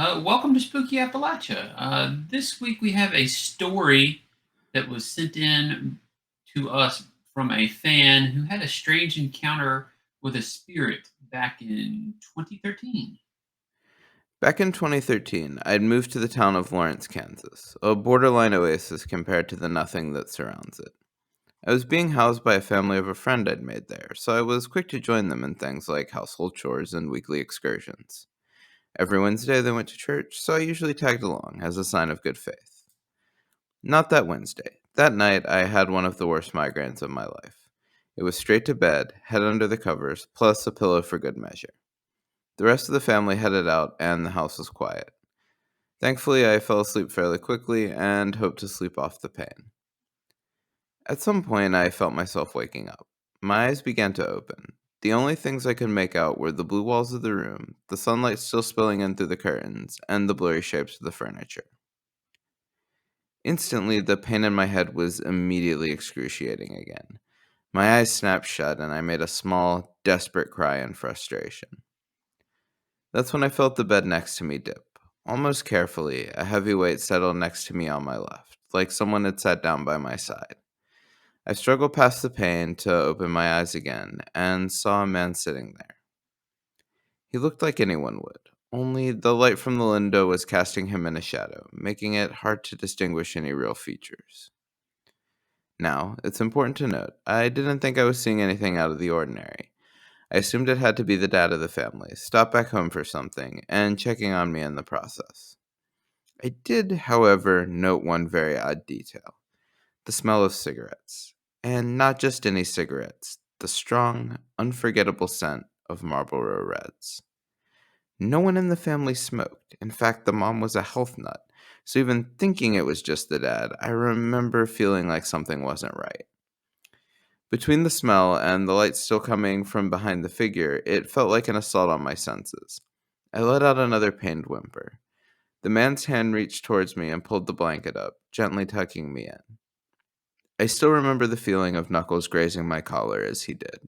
Welcome to Spooky Appalachia. This week we have a story that was sent in to us from a fan who had a strange encounter with a spirit back in 2013. Back in 2013, I'd moved to the town of Lawrence, Kansas, a borderline oasis compared to the nothing that surrounds it. I was being housed by a family of a friend I'd made there, so I was quick to join them in things like household chores and weekly excursions. Every Wednesday they went to church, so I usually tagged along as a sign of good faith. Not that Wednesday. That night, I had one of the worst migraines of my life. It was straight to bed, head under the covers, plus a pillow for good measure. The rest of the family headed out, and the house was quiet. Thankfully, I fell asleep fairly quickly and hoped to sleep off the pain. At some point, I felt myself waking up. My eyes began to open. The only things I could make out were the blue walls of the room, the sunlight still spilling in through the curtains, and the blurry shapes of the furniture. Instantly, the pain in my head was immediately excruciating again. My eyes snapped shut, and I made a small, desperate cry in frustration. That's when I felt the bed next to me dip. Almost carefully, a heavy weight settled next to me on my left, like someone had sat down by my side. I struggled past the pain to open my eyes again and saw a man sitting there. He looked like anyone would, only the light from the window was casting him in a shadow, making it hard to distinguish any real features. Now, it's important to note, I didn't think I was seeing anything out of the ordinary. I assumed it had to be the dad of the family, stopped back home for something, and checking on me in the process. I did, however, note one very odd detail: the smell of cigarettes. And not just any cigarettes, the strong, unforgettable scent of Marlboro Reds. No one in the family smoked. In fact, the mom was a health nut. So even thinking it was just the dad, I remember feeling like something wasn't right. Between the smell and the light still coming from behind the figure, it felt like an assault on my senses. I let out another pained whimper. The man's hand reached towards me and pulled the blanket up, gently tucking me in. I still remember the feeling of knuckles grazing my collar as he did.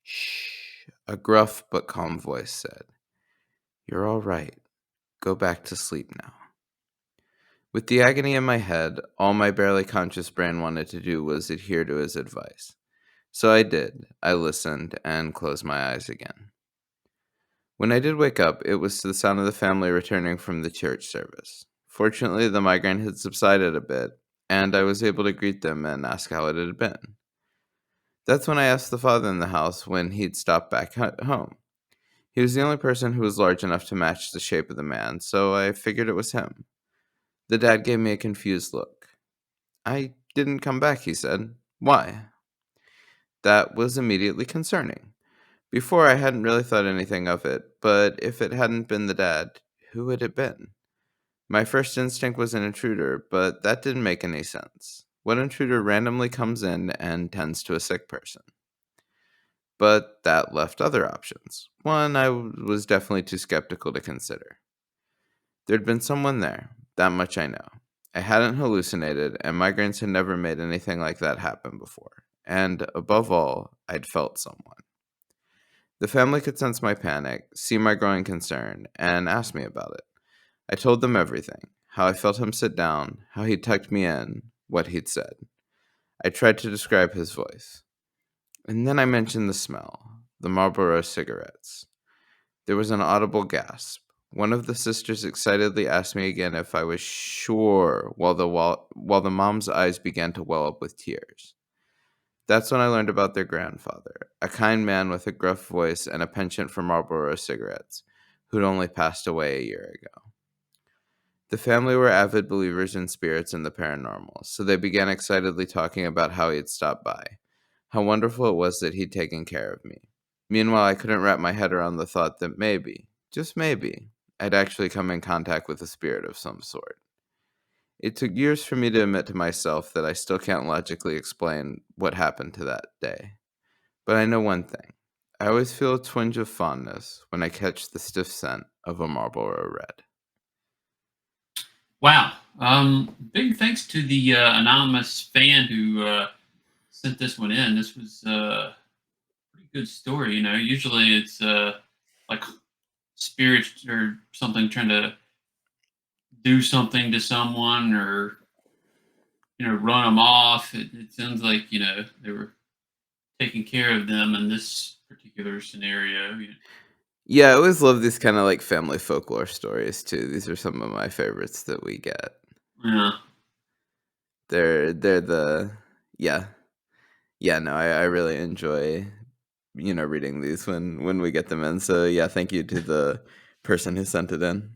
Shh, a gruff but calm voice said. You're all right. Go back to sleep now. With the agony in my head, all my barely conscious brain wanted to do was adhere to his advice. So I did. I listened and closed my eyes again. When I did wake up, it was to the sound of the family returning from the church service. Fortunately, the migraine had subsided a bit, and I was able to greet them and ask how it had been. That's when I asked the father in the house when he'd stopped back home. He was the only person who was large enough to match the shape of the man, so I figured it was him. The dad gave me a confused look. I didn't come back, he said. Why? That was immediately concerning. Before, I hadn't really thought anything of it, but if it hadn't been the dad, who had it been? My first instinct was an intruder, but that didn't make any sense. What intruder randomly comes in and tends to a sick person? But that left other options. One I was definitely too skeptical to consider. There'd been someone there, that much I know. I hadn't hallucinated, and migraines had never made anything like that happen before. And above all, I'd felt someone. The family could sense my panic, see my growing concern, and ask me about it. I told them everything: how I felt him sit down, how he tucked me in, what he'd said. I tried to describe his voice. And then I mentioned the smell, the Marlboro cigarettes. There was an audible gasp. One of the sisters excitedly asked me again if I was sure, while the mom's eyes began to well up with tears. That's when I learned about their grandfather, a kind man with a gruff voice and a penchant for Marlboro cigarettes, who'd only passed away a year ago. The family were avid believers in spirits and the paranormal, so they began excitedly talking about how he had stopped by, how wonderful it was that he'd taken care of me. Meanwhile, I couldn't wrap my head around the thought that maybe, just maybe, I'd actually come in contact with a spirit of some sort. It took years for me to admit to myself that I still can't logically explain what happened to that day. But I know one thing. I always feel a twinge of fondness when I catch the stiff scent of a Marlboro Red. Wow. Big thanks to the anonymous fan who sent this one in. This was a pretty good story. Usually it's like spirits or something trying to do something to someone or run them off. It sounds like they were taking care of them in this particular scenario. Yeah, I always love these kinda, like, family folklore stories too. These are some of my favorites that we get. Yeah. They're the yeah. Yeah, no, I really enjoy, reading these when we get them in, so, yeah, thank you to the person who sent it in.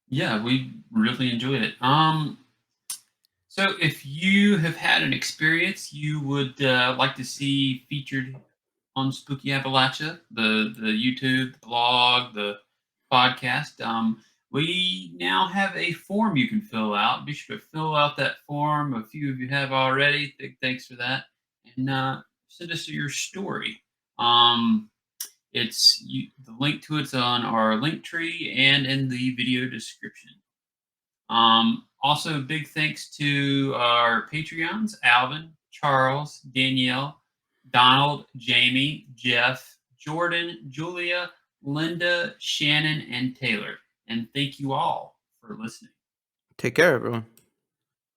Yeah, we really enjoyed it. So if you have had an experience you would like to see featured on Spooky Appalachia, the YouTube, the blog, the podcast, we now have a form you can fill out. Be sure to fill out that form. A few of you have already. Big thanks for that. And send us your story. Um, the link to it's on our link tree and in the video description. Also, big thanks to our Patreons Alvin, Charles, Danielle, Donald, Jamie, Jeff, Jordan, Julia, Linda, Shannon, and Taylor. And thank you all for listening. Take care, everyone.